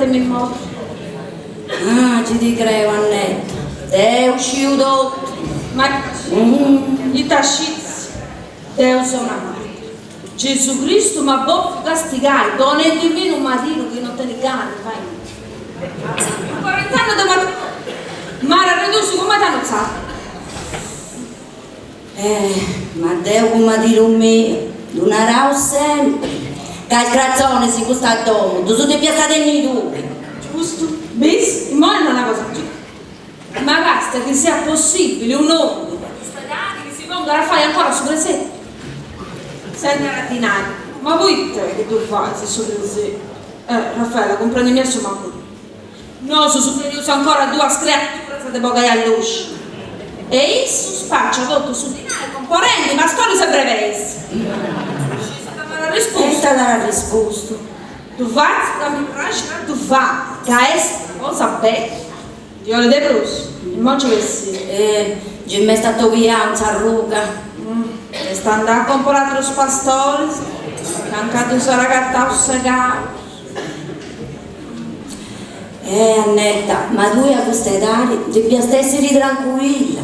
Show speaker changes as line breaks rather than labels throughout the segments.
te mi muovo.
Ah, ci ti credo, Annetta. È uscito.
Ma gli tascizi, Dio sono amato. Gesù Cristo ma può castigare, non è di me un marino che non te ne cade, vai. 40 anni da matrimonio, ma era ridotto come ti hanno fatto?
Ma Dio come dire me, non era sempre. Che il crazzone si costa a domo, tu sei piazzato in due.
Giusto? Bis? Ma non è una cosa giusta. Ma basta che sia possibile un uomo che si ponga a fare ancora su sé. Sei rattinato. Ma voi te che tu fai se su sé? Raffaella, comprendimi il suo mamma. No, su superiore ancora due creature state poche all'uscio. E isso spaccia tutto su di noi, componenti, ma storie sempre vesti. Ci sta dando la risposta.
E sta dando la risposta.
Tu fai, che mi piace, tu fai, che è cosa bella. Dio le dei brusi, il moncio vestito.
Già mi è stato via un sarruca.
E sta andando a comprare altri pastori, che anche tu sarà gatta
Annetta, ma tu a questa età devi essere tranquilla.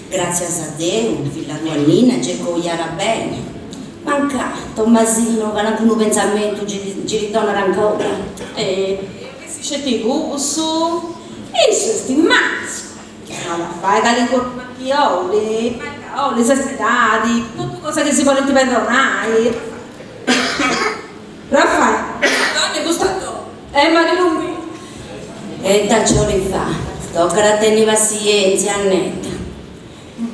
Grazie a Dio, figlia tua Nina, c'è cogliara bene. Manca, Tommasino, che anche un pensamento ci ritorna ancora.
E che si c'è ti gusto, e se stimmazzo. Allora, fai dalle incorpacchiole, le sestati, tutte cose che si vogliono ti perdonare. Raffaele, donne gustato, ma che non mi...
E da ciò le fa, tocca a tenere pazienza, Annetta.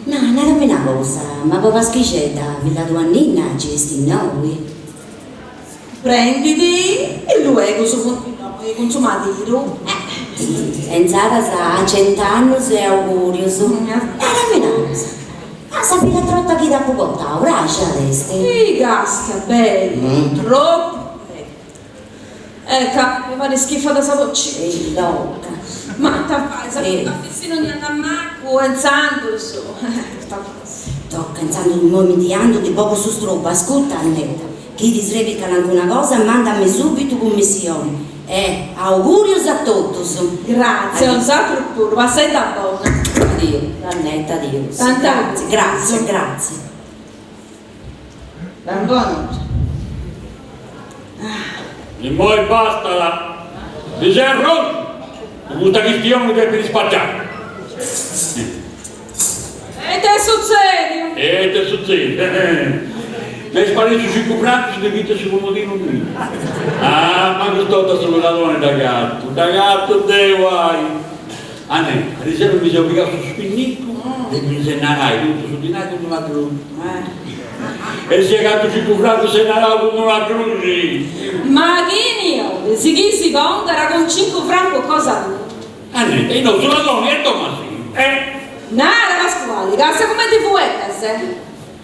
No, non è una cosa, ma papà schicetta, villa tua Nina, ci sti noi.
Prenditi e lui con suo consumatore.
E Zara sa, a 100 anni sei augurio su. Non è una cosa. Ma sapete trotta chi da Bogotà, ora c'è adesso.
Sì, casca, bello, troppo. Ecco, mi pare schifo da sapocci.
Ehi, loca.
Ma ti fai, sapete, ma fissino di andare a Marco, enzando su.
Tocca enzando un momento di poco su strobo, ascolta Annetta. Chi ti srevica anche una cosa, mandami subito commissione. Augurios a tutti.
Grazie, non sa proprio, ma sei da buona.
Dio, Annetta, Dio.
Tanta
Grazie.
Buonanotte.
E poi basta là. Di serro, questa questione deve dispacciare.
E te succede?
Lei sparisce sui cubrati, si vita sul comodino qui. Ah, ma questo sono la donna da gatto devo hai. Ah, ne, ad esempio mi sono obbligato su spinnicco, e mi segnarai tutto su di noi come una croce. E se gatto si cubrati se ne come una croce.
Ma che io? Si pongara con 5 franco cosa tu?
Ah, ne, e non sono donna e Tommasino.
Nada Pasquale, cazzo come ti fuetas?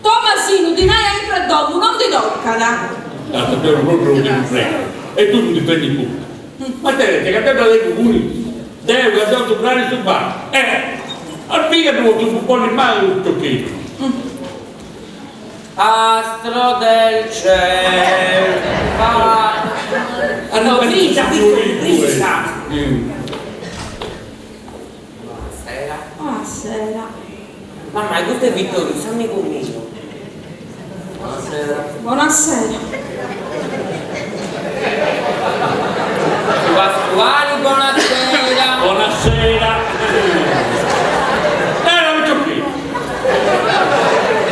Tommasino, di noi entra dopo, non ti tocca,
Tanto per un proprio di un freno. E tu non ti prendi punto. Ma te, che te dei comuni, devi andare a soprare sul bar. Al figlio devo un po' in mano un tocchino.
Astro del cielo,
Frisa.
Buonasera.
Mamma, questo è Vittorio, stammi conmigo.
Buonasera.
Pasquale, buonasera.
Buonasera. Non c'ho qui.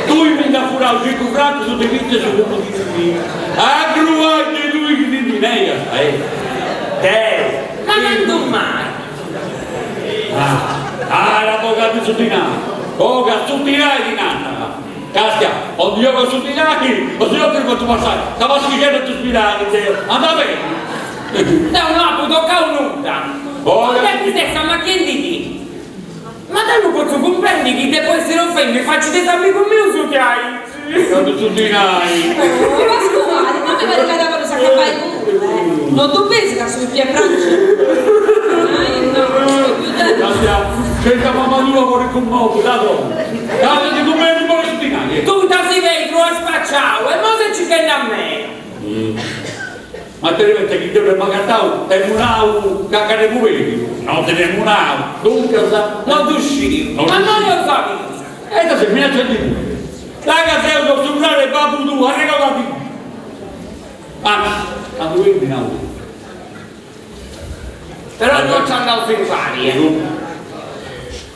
Tu mi da furato, ci comprato su dei vite su un po' di a gruagge lui che ti nega.
Te, ma non mai.
La boca di sottinare. Boca sottinare di nanna. Castia, ho io con sottinare, ho io che fatto passare. Stavo scrivendo tu spirare, andava bene.
No, tocca un'uta.
Boga.
Ti stessa, ma che dici? Ma te non posso comprendere che te può essere offende, faccio dei salvi con me su che hai.
Quando sottinai.
Pasquale, ma mi pare che la cosa che fai tu, non tu pensi che sono i piedi
Castia, cerca mamma tua vuole con modo, da dove? Castia, ti come non vuole sottinare.
Tu ti sei vetro a spacciao, e mo se ci chiede a me.
Ma te ne metti che io ne magattavo, e munau, cacca ne puvevi, no te ne munau, dunque sa,
Non uscivo, ma non lo sapevo.
e da se mi ha sentito. La casa è un sovrano e babbo tu, a regalati. A dove mi nau?
Però non ci andavo in varie.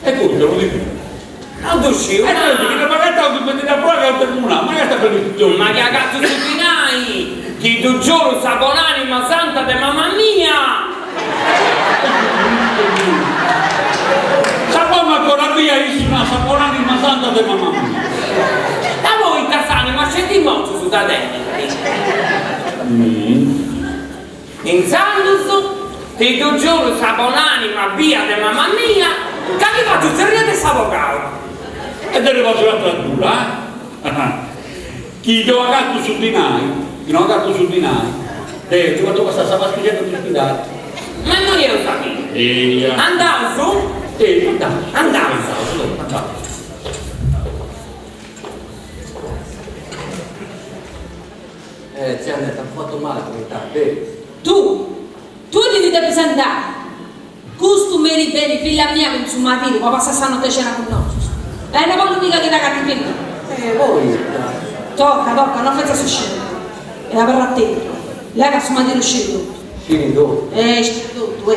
E poi te lo dico.
Non uscivo,
E te lo dico, che ne magattavo che metti da fuori che non munau, ma che sta per il tutto?
ma che cazzo si finai? Ti tu giuro, sa con anima santa di mamma mia!
Sappiamo ancora via, io sono saponani ma santa di mamma mia.
Da voi casani, ma c'è di mozzo su da te? In Sandus, ti tu giuro, sa con anima via di mamma mia, che mi faccio seria di savocao.
E te ne faccio la tradura, eh? Chi ti ha gatto su di noi, chi non ha gatto su di noi, ti quando questa stava scrivendo di spiegare.
Ma non io lo sapevo. Andavo su? Andavo su.
Zia Annetta, ha fatto male come te.
Tu ti devi presentare. Costumeri bene, figlia mia, con suo marito, può passare stanotte cena con noi. E non voglio mica che da cattiveria.
Voi,
Tocca, non faccia su scemo. E la verrà attento. Lei che suo marito uscito.
scini tu.
Tutto,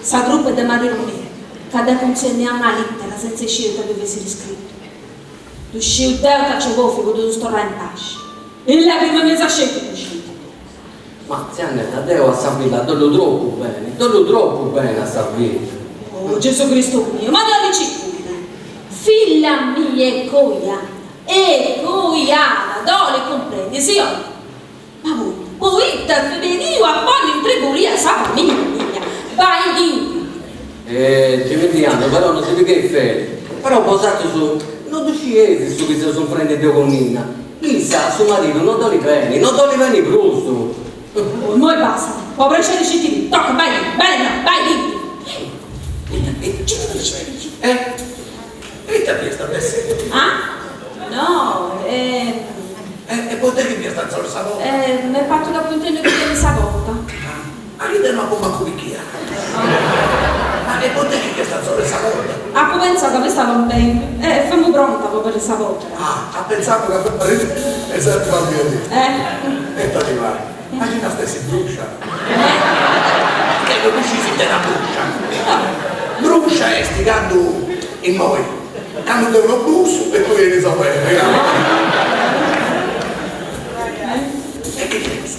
Sa gruppo di marito mio. Che da consegna una lettera senza scelta dove si riscritto. Tu scelta e faccio goffo, che tu sto in pace. E la prima mesa scelta tu scelta.
Ma zia Annetta, devo a Savilla, dollo troppo bene a Savilla.
Oh, Gesù Cristo mio, ma dove ci cura? Figlia mia è coiana, dove comprendi, sì o no? Ma voi te venivo a poi in triburia sa famiglia mia, vai di.
Ci vediamo, però non si vede che è fede. Però posato su, non uscite su che si sono prenditi con Nina. Chissà, suo marito non doli bene brutto.
Noi basta, può prendere i cittadini, tocca, vai di.
E te sta adesso?
Ah? No,
E potevi mi sta solo sapore?
mi è fatto da puntino che mi sa volta.
Ma che te non può manco picchiare? Ma e potevi che sta solo sapore?
Ha pensato che stava bene, fammi pronta per questa volta.
Ah, ha pensato che per esatto va bene. E te vai. Immagina stessi brucia. E non uscisi della brucia. Brucia è stigando in noi. Hanno uno bus e tu vieni sapere. E che pensi?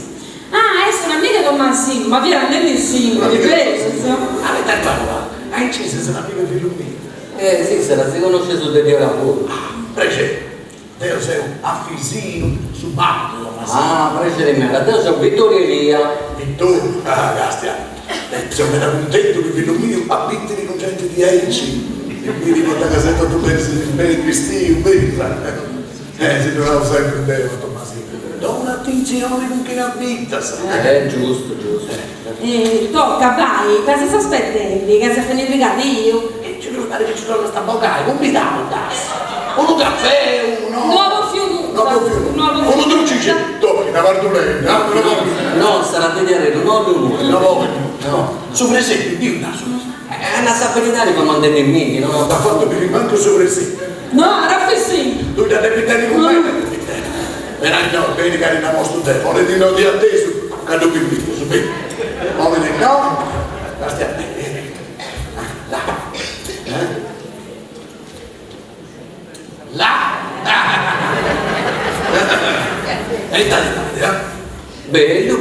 Ah, è una amica con Massimo, ma veramente sì, ripeto.
Avete parlato? Hai inciso se l'amico di lui?
Sì, se la si conosce su dei lavori.
Prece, Deo sei un affisino su Batto.
Ah, prese di me, da te sono Vittorio Elia.
Vittorio, Gastia, sono meno contento che figlio mio ha vinto di concetto di Elci. E quindi con la casetta tu pensi di bene Cristino, si trovava sempre Deo, Tommasino. Do un'attenzione con chi l'ha vinta, sai?
Giusto.
Tocca, vai, cosa si aspetti? Che si è finito il io.
E ci devo stare che ci torna sta bocca, un bidano, uno caffè, uno...
Nuovo fiume.
Uno drucice, dopo che ne guardo lei,
No, sarà a vedere, non ho uno. No.
Sopra esempio, di una sola.
È una saperinare come mandate in me, no?
Da quanto mi rimango sopra esempio.
No, era così.
Tu da capitani con me, per anno, bene che ne mostro te, vuole di no di atteso, quando mi dico su me. Vuole di no, la stia bene. Là. E dai,
Bello.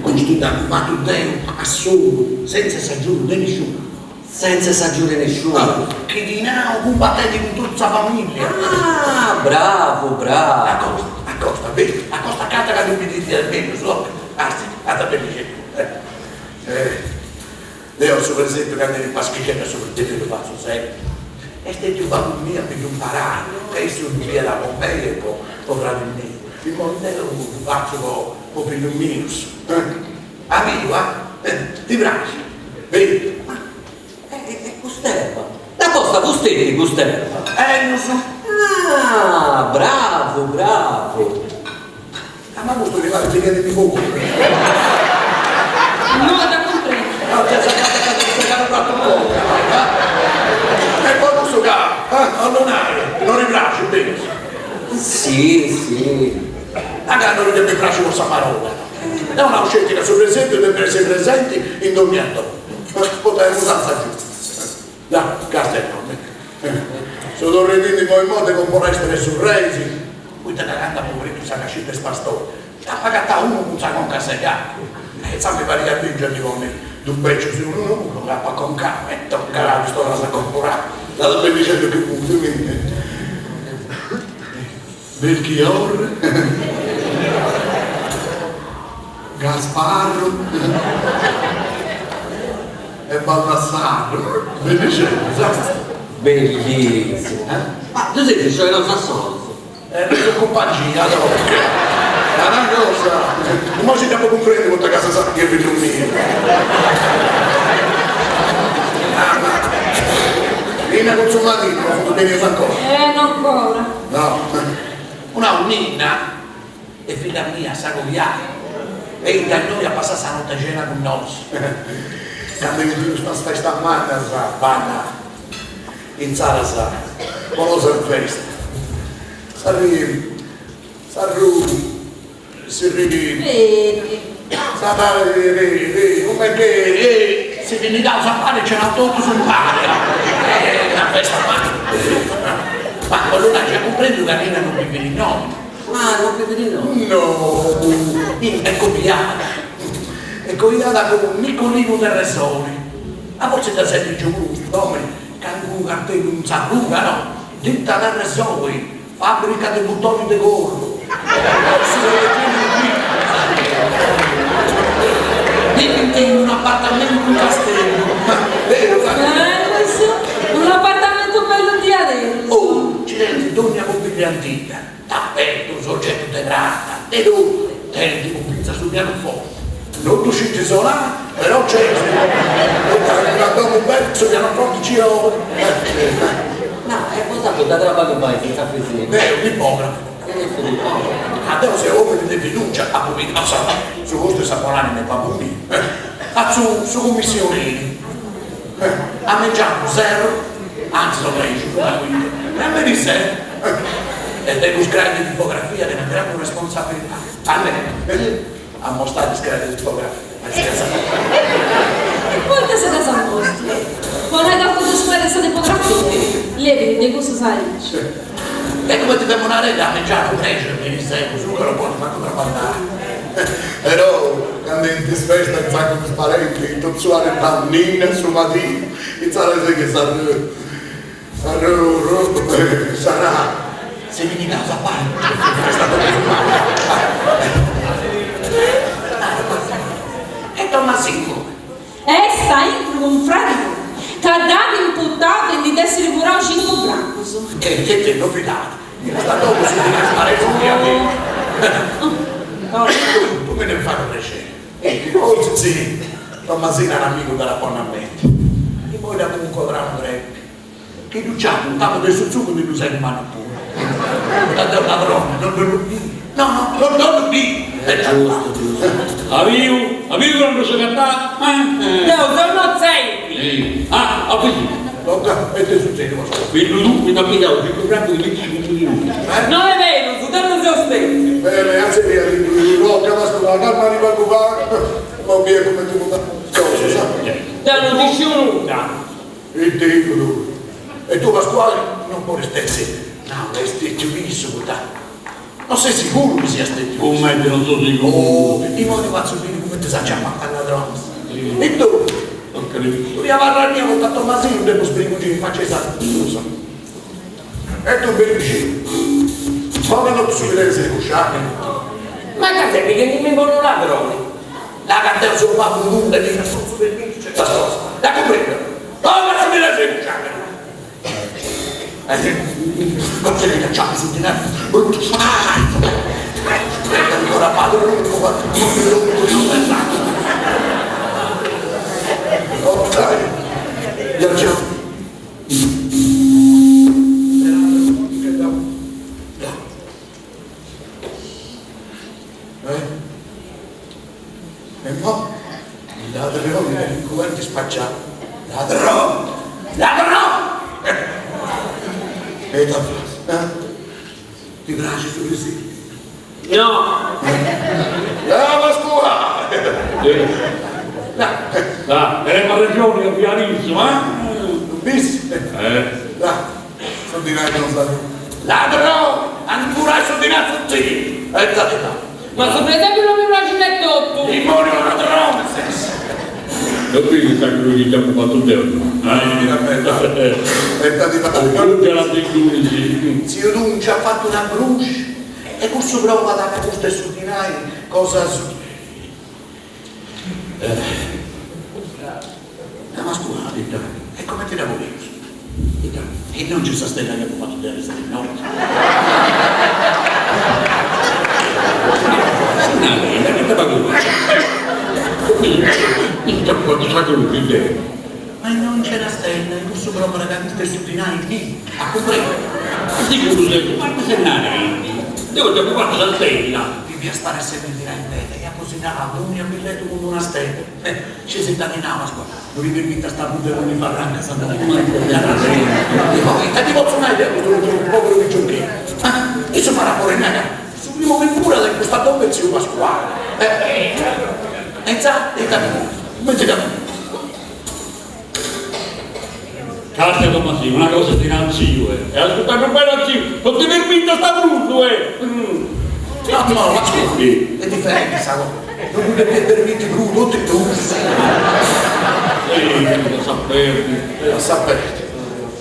con studiato, ma tu dai a solo, senza saggiuro di nessuno.
Senza saggiore nessuno.
Che di now combattete con tutta la famiglia.
Ah, bravo.
Accosta, vedi? Accosta a casa che non mi dite almeno, so. Basta, vada bene. Leo, per esempio, che andare in paschicetta sopra te lo faccio sempre. E stai giocando mia per imparare, che io sono via da Pompeia e poi potrà venire. Il modello lo faccio con più minus. Amico, ti piace? Vedi?
Gusterba. Da cosa fustetti, Gusterba?
Non so.
Ah, bravo.
ma questo arrivare a vedere di poco.
No, da comprendere.
No, ti ha saccato fatto un po'. E poi questo capo, non ribraccio, bene.
Sì.
Magari non deve braccio con Samarola. È una scelta sul presente deve essere presenti in dominato. Potremmo usare giù. Da, castello. Se dovrei dire poi in modo che non essere sul resi, qui te ne canta poveretto sa che per spastore. Ha pagato uno con sa con cassegato. E sappi pare che attingerli con me. Un pezzo su uno, cappa con capo, e tocca la storia sa comporare. La ben dicendo che punto mi Belchior, Gasparro e Baldassarro. Ben dicendo,
Bellissimo. Ma tu sei il non sa soldi.
sono compagnia, no? È una cosa. Ma ci devo comprendere quanta casa sa che è venuto mio. Nina consumatino, ho fatto bene io ancora.
Non ancora.
No. Una nina è figlia mia, sa cogliare. E da noi a passare la notte cena con noi. Quando io dico sta festa a manna, sa, vanna. In sala sa, conosce il festa. Si ridi, come che si viene da usare c'era tutto sul pane, una festa ma quello là già comprendo che Nina non vive di noi.
Ah, non più di no.
No, è copiata come un Nicolino del Resone. A forse da sempre giusto, come un cartello un saluga, no? Ditta del Resone. Fabbrica di bottoni di gorro. Dimmi in un appartamento in Castello. Vero,
Questo? Un appartamento bello di adesso.
oh, ci senti donna con piglia antica, tappeto, soggetto di tratta, e tu, tendi con pizza sul pianoforte. Non tu ci sono là, però c'è. Guardando un pezzo, pianoforte ci ho.
No, è posato da roba che vai senza frisina.
Un ipografo. Adesso se uomo di denuncia a pubblico, non so, su questo saponare nei babuni, su commissioni, a mangiare zero, anzi lo preso, una guida, e me di sé, e devo scrivere di tipografia, deve avere una responsabilità, a me, a mostrare scrivere di tipografia,
E poi che siete salvosti? Non hai dato di esperienza di fotografia? Levi, di questo sai?
E come ti devo una rete a mangiare un preso, mi sei su che lo puoi fare contrabbandare. Però, quando in festa il sacco di parenti, il tozzuale bambina su mattina, il sarà che sarà, se vieni in casa a parte, è stato e Tommasino.
E sta in un fratello che ha dato imputato e gli desse rivolare 5 brancos.
Che ti hanno fidato. Sta dopo si deve stare fuori a me. Tu me ne fai un piacere. Oh sì, Tommasino è un amico della Bonamenti. E poi da comunque avrà un greco. Che duciamo un tavolo del succo di usare in mano pure. Da un ladrone, non lo dico. No, non lo dico. È giusto.
Aviu non lo so cantare?
No, sono sei.
Ah, così.
E te succede cosa?
Quello tu mi ha pigliato 5 franchi di 25 minuti.
Non è vero, tu non sei stesso.
Bene, anzi, rocca, ma scusa, la calma arriva a cubare. Ma via come tu cosa, sa?
Non dici nulla.
E te tu. E tu Pasquale non puoi stare zitto. No, resti giudizo, non sei sicuro che sia stesso?
Come non so sicuro.
Oh, i modi faccio bene come ti sa già fatta la donna. E tu?
Non credo.
Tu la varrania con tanto Tommasino, devo sbrigo ci faccia esatto. E tu ben vicino. Ma non ti succede se usciamo.
Ma che sei che mi vogliono ladroni?
La cartella sul papà non è di nascosto per me, c'è questa cosa. La comprendo. Ma si deve se usciamo. Non se ne cacciamo su di me. Ancora padre non lo fa. Oh dai. Io c'ho. delinquenti spacciati. Ladrone! Ladrone! E ti piace su così?
No!
Ma scuola!
Eremo a regione, che pianissimo,
Visto? Sono di là che non sta. Ladrone! Ancora sono di là tutti! E state là!
Ma se per esempio non mi piace il tutto!
Il morio ladrone stesso!
E qui sa che lui gli abbiamo fatto tempo.
E state là!
Non ce la dico.
Zio Dunci ha fatto una brucia e questo prova da questo sudinai cosa su. Ma scusa, e come ti devo dire? E non ci sta stella che ha fatto delle restare in notte.
Che te va quando sa che lui è.
Ma non c'era stella, e questo prova da questo sudinai lì, a comprendere.
Dico tu, guarda se non devo già fatto la stella.
Devi stare a sementare in rete, e a cucinare un mio biglietto con una stella. Ci si danno in aula, scuola. Non vi permette a stare pure con i barranca, sta andando in e ti posso mai dire questo un povero di giochino. E si farà pure nada. Subito che pure da questa donna è zio Pasquale. E sa, e da
Cazzo Tommasino, una cosa di zio, e ascoltami un bel zio, non ti permette sta brutto,
No, ma scusi, è differente, sa non mi permette crudo, tutti tu. Lo saperti.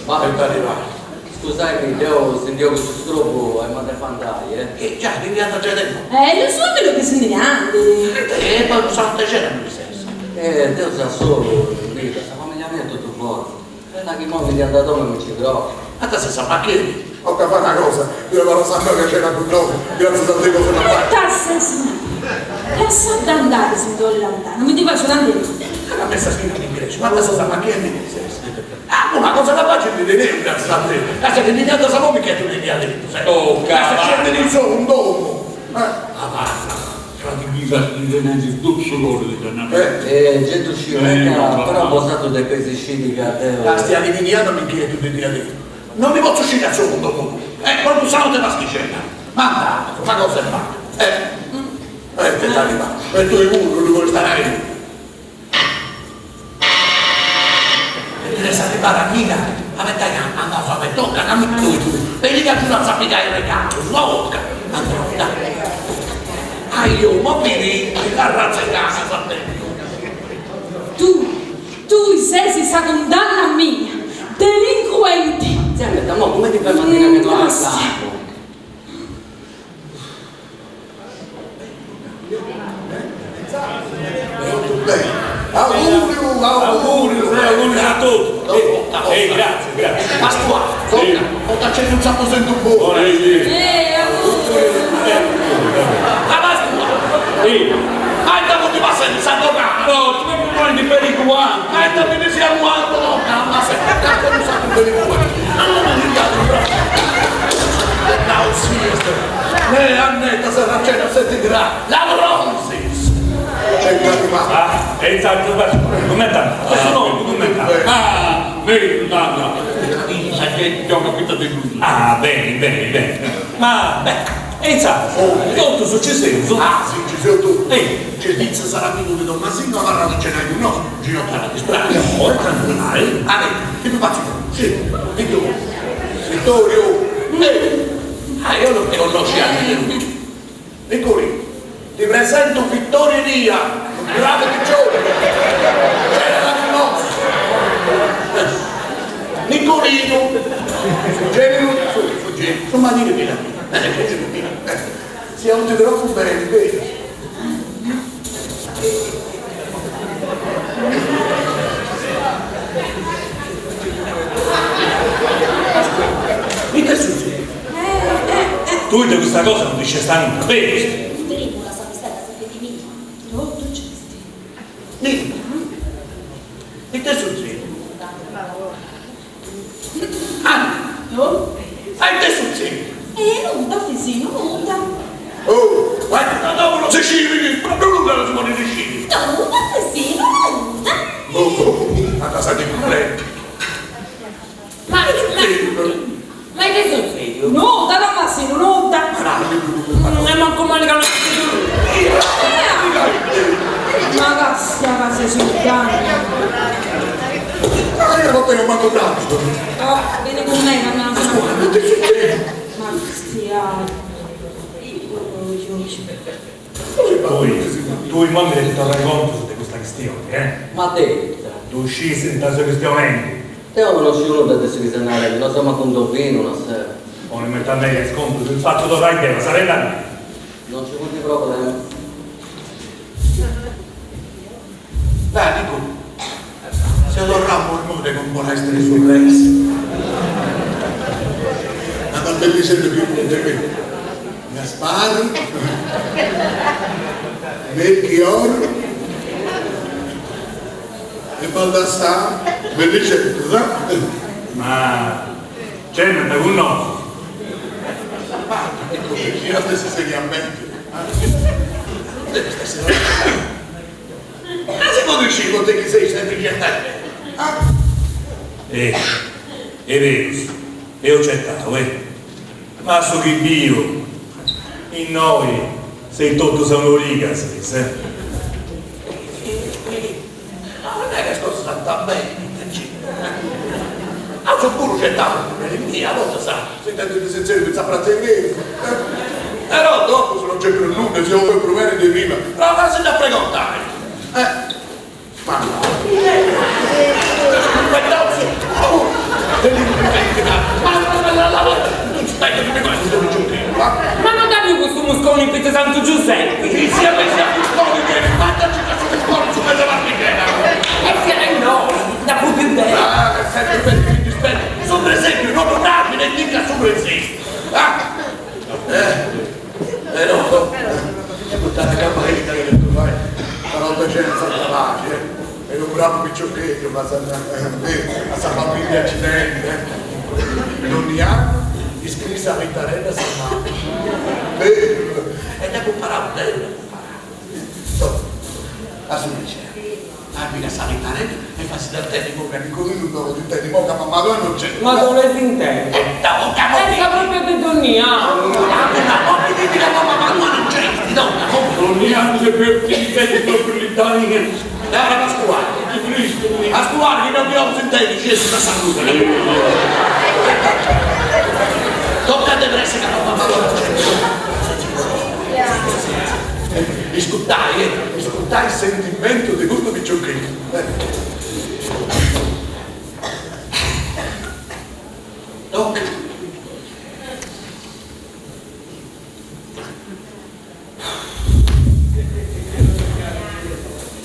Ma è arrivato.
Scusami, devo sentire questo strobo ai madre fandai,
Che già, quindi hanno già detto.
Lo so quello che si neanche.
E poi sono c'era nel senso.
Devo sa solo, lì, questa famiglia mia è tutto fuori. Da che mo' mi è andato non mi ci trovo.
Ma te si sa, ma che? Ho capito una cosa, io me lo sapevo che c'era con noi, grazie a tante cose da fare.
Lasciate andare se mi vuole lontano, non mi ti faccio andare.
La messa scritta in inglese, ma te si sa, ma che è in inglese? Una cosa da facile di vedere, grazie a te. Adesso che l'Italia sappiamo che tu devi dire, sai?
Oh,
cazzo, scende di solo un dopo.
Fra di viva di tutto solo di
Gente uscita, però ho posato dei pesi scidi che a te.
La stia diviniando mi chiede tu devi dire. Non mi posso uscire al secondo punto. Quando sono te la schicella. Manda, una cosa è fatta. Che sta arrivando. E tu è uno, non vuoi stare lì. E ti devi arrivare a Mina. Avete andato a me, tocca, non mi tu. Vedi che tu non sappi che hai il regalo, svolta. Andiamo, dai. Io, ma vedi, la razza in casa, sapete.
Tu sei questa condanna mia. Delinquenti.
Senti, ma come ti fai mantenere che non ha stato?
Auguri a tutti. Grazie.
Pasquale, tocca, c'è un sappo sento un po'.
Auguri.
La Pasquale. Andiamo di passare di San Donato.
No, ti vengono fuori di pericolante.
Andiamo di siamo alto, no, ma se cazzo non sappi bene come. Non mi dico. No, sì, Annetta sarà cena a 7 gradi. La Bronzis. C'è gradi ma.
E intanto, com'è tanto? Questo no, com'è tanto? Vedi, nonna. Io ho capito di tutto. Bene. Ma, e intanto, tutto successo.
Sì, ci sei tu. C'è Lizza sarà venuto da Masino, ma non ce n'hai più, no? Ginocchiata di strada.
Ora tranquilli.
Che tu faccio? Sì, e tu? Vittorio. Io non ti conosci anche lui. Nicolì, ti presento Vittorio Elia, un grave piccione. C'era la nostra. Nicolino. Fuggeni. Insomma, dire di là. Siamo tutti troppo bene, vedi? Mi che succede?
Tu di questa cosa non dice sta nulla, vedi?
Pellicola sapestata sempre di me.
Tutto giusto.
Dimmi. Mi che succede? Che succede?
Nuda, Fisino, nuda.
Oh, guarda, dopo non si scivoli, proprio nulla non si può dire scivoli.
Nuda, Fisino, nuda.
a casa di parenti.
Ma che sono serio?
Nuda, Tommasino, nuda.
Non è manco male che non
Ma cassia, case sul cane.
Io non tengo manco tanto.
Oh, vieni con me, cambiamo una
Non ti succede?
Ma stiamo.
Tu in mamma ti darai conto di questa questione, eh?
Ma te,
Tu scesi in questa questione,
te non conosci uno da questo che sanare, non siamo con Dovino, una sera.
non mi metta a me che sconto sul fatto dovrai che la sarei là.
Non ci vuoi problema.
Dai, dico, se lo ramo il mondo non può essere sorpreso. Ma non devi essere più niente. Gaspari, Melchior e Baldassare, Belicenza.
Ma c'è un con noi.
Ecco, io stessi seriamente. Deve stare ma secondo il cibo te che sei sempre gettare?
È vero, e ho accettato, Ma so che Dio, in noi, sei tutto sono rigas,
Non è che sto stando bene, sono pure gettato, è mia, lo sa, se intende di senzione pensa a praticare. Però dopo se non c'è più nulla, se non vuoi provare di prima, però ma se da precontare. Ma no.
Ma non dammi questo muscone in pezzo Santo Giuseppe!
Chi sia messo a muscoli che fattaci questo muscolo su quella marmichera!
E siete noi, da più bene!
Ah, è sempre per il dispetto! Su per esempio, non donarmi né dica su per esempio! No, tutta la campagna che tu fai, la volta c'è una santa pace, è un bravo picciocchetto, ma a sa famiglia accidenti, ogni anno iscrisse a Vittarella si fa. E dopo paravo bene, a su liceo. Abbiamo a Vittarella e fa si da te di bocca di conosciuto di te di bocca, ma dove non c'è?
Ma dove si intende?
Da bocca
Pensa proprio che donniamo!
ma ti dica mamma non c'è, ti do una bocca.
Ogni anno che per ti vedi proprio l'Italia.
Dai, a stuare. A stuare, che non abbiamo sentito, ci è una salute. Tocca a depressa che non mamma non c'è. Discuttai il sentimento di questo picciocchetto. Tocca.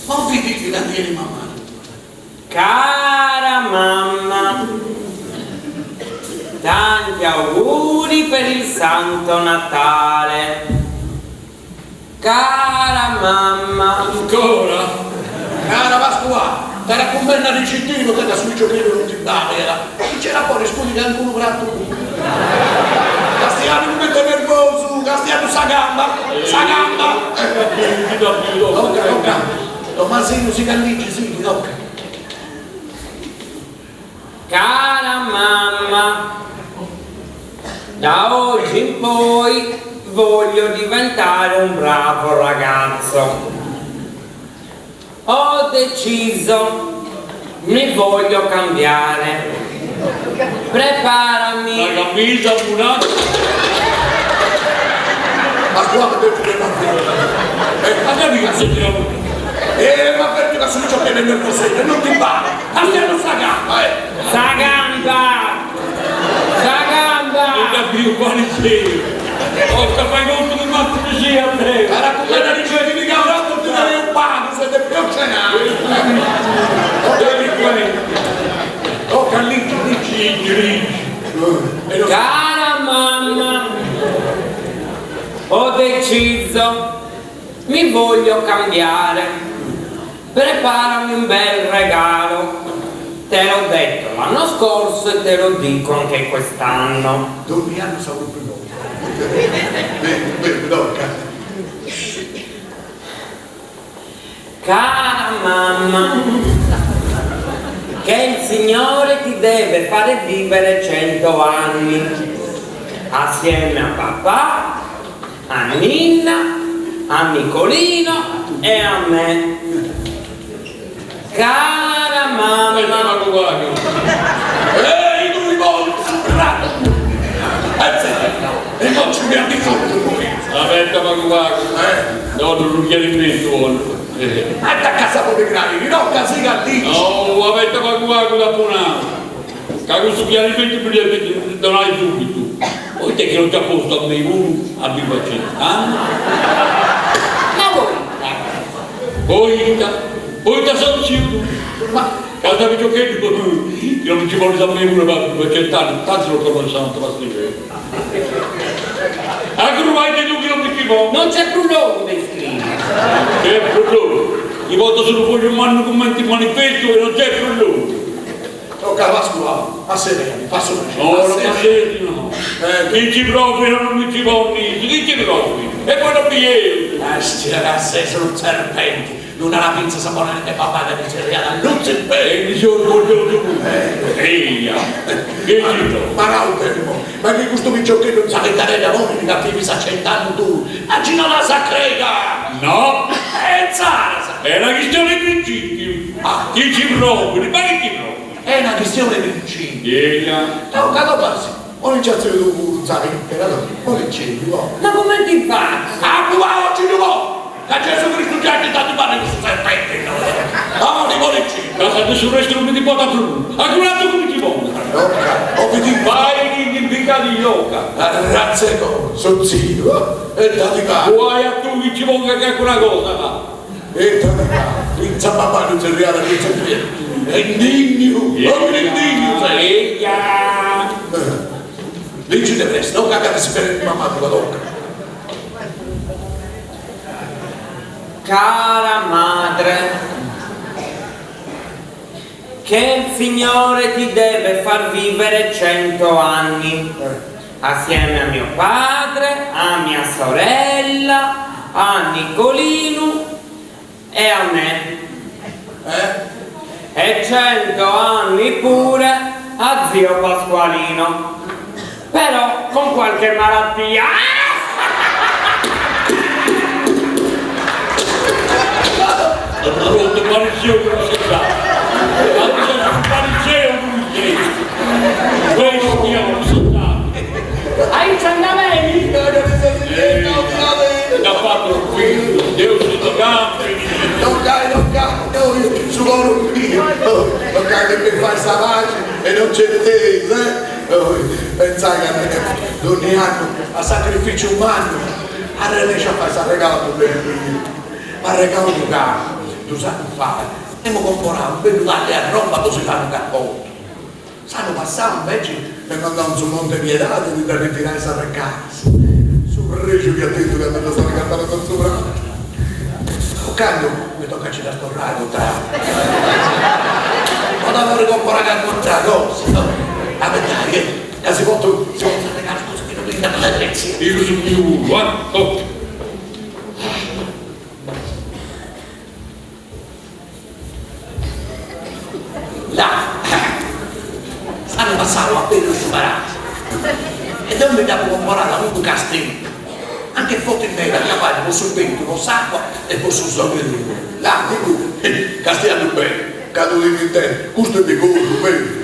Non vi dite da dire mamma.
Cara mamma, tanti auguri per il Santo Natale. Cara mamma,
Ancora?
Cara Pasqua, era con me nel cittadino che da sul giochino non ti dava, era. C'era fuori, scusi che anche un gratto. Castiano mi mette nervoso, Castiano sa gamba. Tocca. Tommasino si gallicci, sì, tocca.
cara mamma, da oggi in poi voglio diventare un bravo ragazzo. Ho deciso, mi voglio cambiare. Preparami.
La camicia punata.
Ma guarda che ti
Ma capito,
ma perché la soluzione che nel nervosetto non ti pare? Castiano sta gamba,
Sa gamba! Sa gamba!
non capivo quale sei. Fai conto che quanto mi sei a te.
Era come la ricevi di cavrotto, ti darei un pago, siete più cenati.
Devi questo.
Tocca lì.
Cara mamma, ho deciso, mi voglio cambiare. Preparami un bel regalo. Te l'ho detto l'anno scorso e te lo dico anche quest'anno.
Ogni anno siamo più noi. Bene, tocca.
Cara mamma, che il Signore ti deve fare vivere 100 anni, assieme a papà, a Ninna, a Nicolino e a me. Cara mamma.
Ehi, tu mi vuoi surrato! E non ci abbiamo di tutto!
Aspetta, Pacupaco. No, non lo chiedi in buono.
Andate a casa con i granini, non casi gattini!
No, aspetta, Pacupaco da buonato. Che questo chiarimento mi donai subito. Poi te che non ti ha posto a me uno a bivacetta.
Ma voi?
Poi ti sono zio.
Ma
Cada video che non ci vuole sapere uno per cent'anni, tanti lo conosciamo, te la scrivere. Anche non vai di tu che non mi ci vuole.
Non c'è prologo dei scrivi.
C'è prologo. Di volta sono fuori un anno commenti il manifesto e non c'è prologo.
tocca la scuola, a sereni, passo per
No, non c'è no. Chi ci provi non mi ci vuole, chi ci provi? E poi non mi viene.
Questi ragazzi sono serpenti. Non ha la pinza saponare e papà che dice non c'è bene.
E mi sono orgoglioso pure. Eia. Che giro?
Ma no, fermo. Ma che questo picciò che non sa che dare la mano di cattivi sa 100 anni tu. Oggi non la sa creda.
No.
Zara.
È una questione di principio. Chi ci provi? Ma chi ci provi?
È una questione di principio.
Eia.
No, cato passi. Ho iniziato tu, sai, però non c'è,
ma come ti fa?
Ah, tu vai oggi, tu vai! Che Gesù Cristo già ti dà di male questo serpente, no? No, ti vuole ci.
Casa adesso resto non mi ti porta più. Anche un altro come ti vuole.
Ho vedi
Vai in pica di yoga.
Razzeco, sono zio. E dati qua.
Vuoi a tu che ci vuole che è quella cosa, va?
E dati qua. In Zappapà non si reale, non si reale. È indigno. Non è indigno, sai?
Eia.
Dici di presto, non cagare per mamma tua tocca.
Cara madre, che il Signore ti deve far vivere 100 anni, assieme a mio padre, a mia sorella, a Nicolino e a me. E 100 anni pure a zio Pasqualino. Però con qualche malattia.
Pronto, pariseo che non si sa. Pariseo non si sa. Questo io non so sa.
Hai ciandameni?
Ha fatto il figlio, Dio si tocca.
Non cai, noi su loro mio. Non cai che per fare sta pace e non c'è te, pensai che a me ogni anno a sacrificio umano a riesce a fare questo regalo per il ma regalo di carro tu sai fare abbiamo comprato un bel latte a roba così fanno un cappotto sanno passare invece per andare su Monte Piedade di ritirare questa ragazza sul regio che ha detto che andava a stare cantando con sopra quando mi tocca ci da stornare tra ma dovevo comprare anche un'altra cosa no? A vedere che si può fare la cosa che non vinca la direzione.
Io sono più guarda.
Là, stanno passando appena separati. E non mi davo comparata un castello. Anche foto in me, capace, con sul vento, con l'acqua e con sul sole. Là, castello bene, cado di intero, questo è di corso, bene.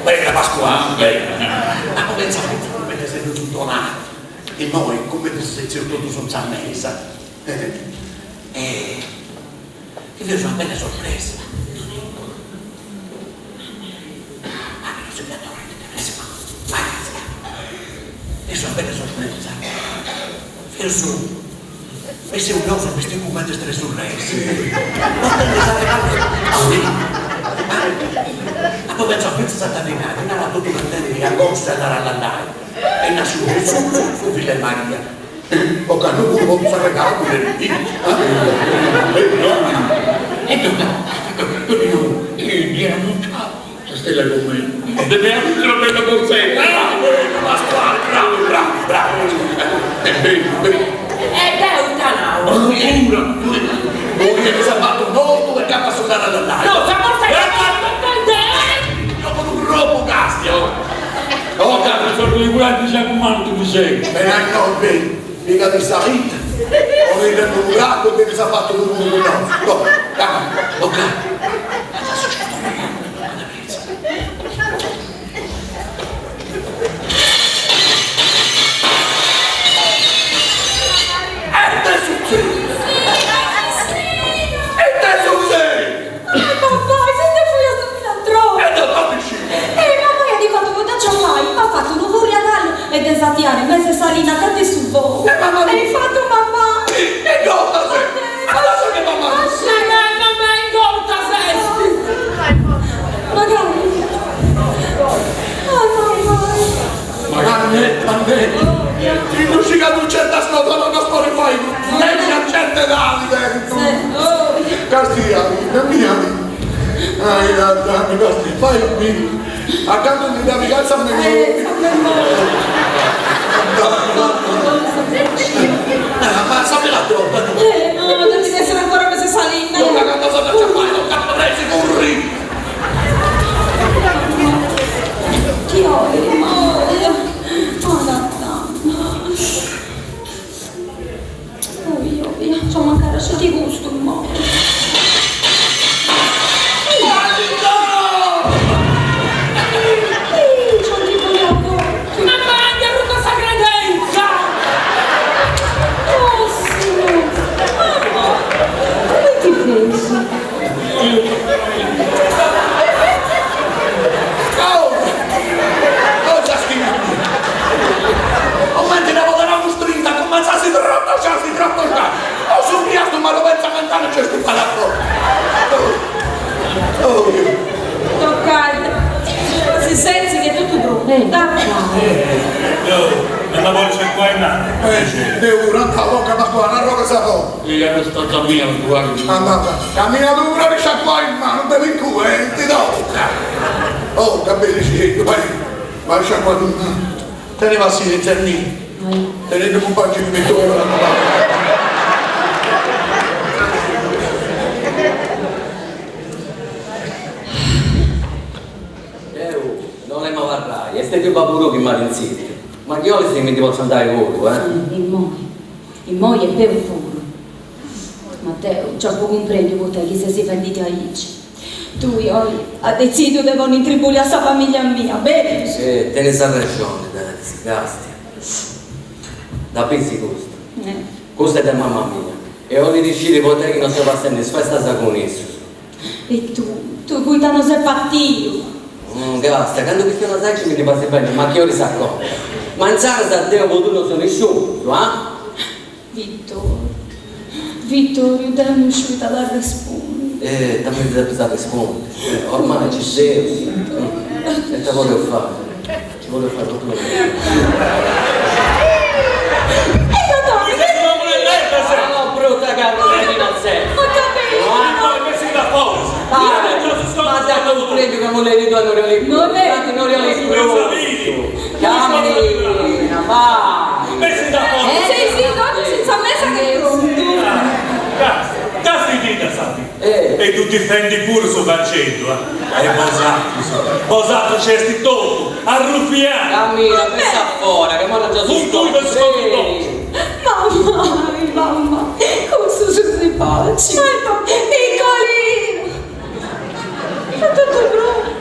Bella Pasquale, bella. Ma come pensate come se siete tutto nato? E noi come se siete tutto senza messa? Che vi sono belle sorprese. Ma non si mi adorate, e sono belle sorprese. Gesù. E se un nostro questi momenti essere sorresi, non te ne sai ma poi penso a questa Satanina, non era tutto un tempo che agosto andare all'andare, e nasce su figlia Maria, o che non può usare regalo pure il Dio, e tu Dio non c'ha, se stella con me, deve essere una bella con sé, bravo, Pasquale, bravo, e bene, no, bene, mica di salita, ho ripreso un gatto e mi si è fatto tutto un no, calma, ok.
E desatiare, mese salina, cade su voi.
Mamma,
hai fatto mamma?
E gotta sei! Adesso che mamma!
Mamma, ingotta sei!
Magari.
Mamma, in musica non c'è da scontare una Spotify, lei mi accende d'anime! Castia, mia dammi questi, fai qui, accanto di naviganza a me. Ma sappi la tromba!
No, devi essere ancora mese salina.
Non la cosa da fare, non capotrei sicuri!
Chi ho? Io, c'ho mancare se ti gusto un mo'.
Si senti che è tutto brutto.
Non la voglio c'è qua in mano.
Devo durante la bocca ma qua, una roba sa po'.
Io ero sto camminando, guarda.
Cammina dura di qua in mano, non bevi in culo, ti do. Oh, capelli sì, vai sciacqua in mano. Teneva silenzio a lì. Tenete un po' di mettore la mano.
Non le mavarrai, e stai più baburo che male in sito. Ma che io se mi posso andare volo,
Il mo è per puro. Matteo, già può comprendere con te che se si venditi a Ici. Tu io ha deciso di non intribuli a sta famiglia mia, bene?
Sì, te ne sa ragione, dai, si gasti. Da pensi questo. Questo è da mamma mia. E ho deciso con te che non si passa in festa con esso.
E tu qui non sei partito.
Gasta, quando che non sai che mi passi bene, ma che io li sa cosa? Ma in sala da te ho potuto sono nessuno,
Vittorio, dammi uscita dal rispondere.
Dammi da rispondere. Ormai ci sei. E te voglio fare. Ci voglio fare tutto. No, brutta carne di non sei. Ma dato un premio che non le due non le Cammina, vai!
Messi da fuoco!
Sì, dopo senza messa che è pronto.
Cazzo dita, sappi! E tu ti fendi pure sul bancetto, È posato c'è sti tutto, arruffiato!
Cammina, pensa fuori, che ora già
Mamma, questo sono i pacci. Piccolino! È tutto brutto!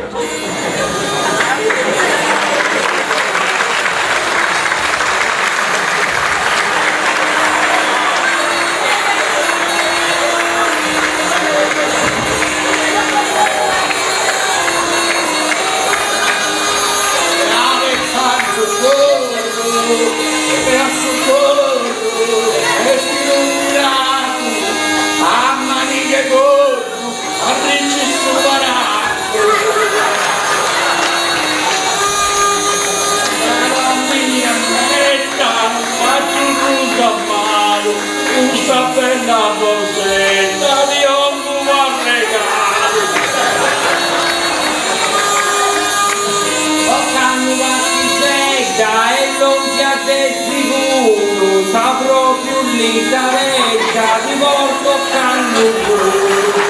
bella borsetta di un buon regalo.
Ho camminato e non siate sicuro, sa proprio lì caretta, ti porto a canno.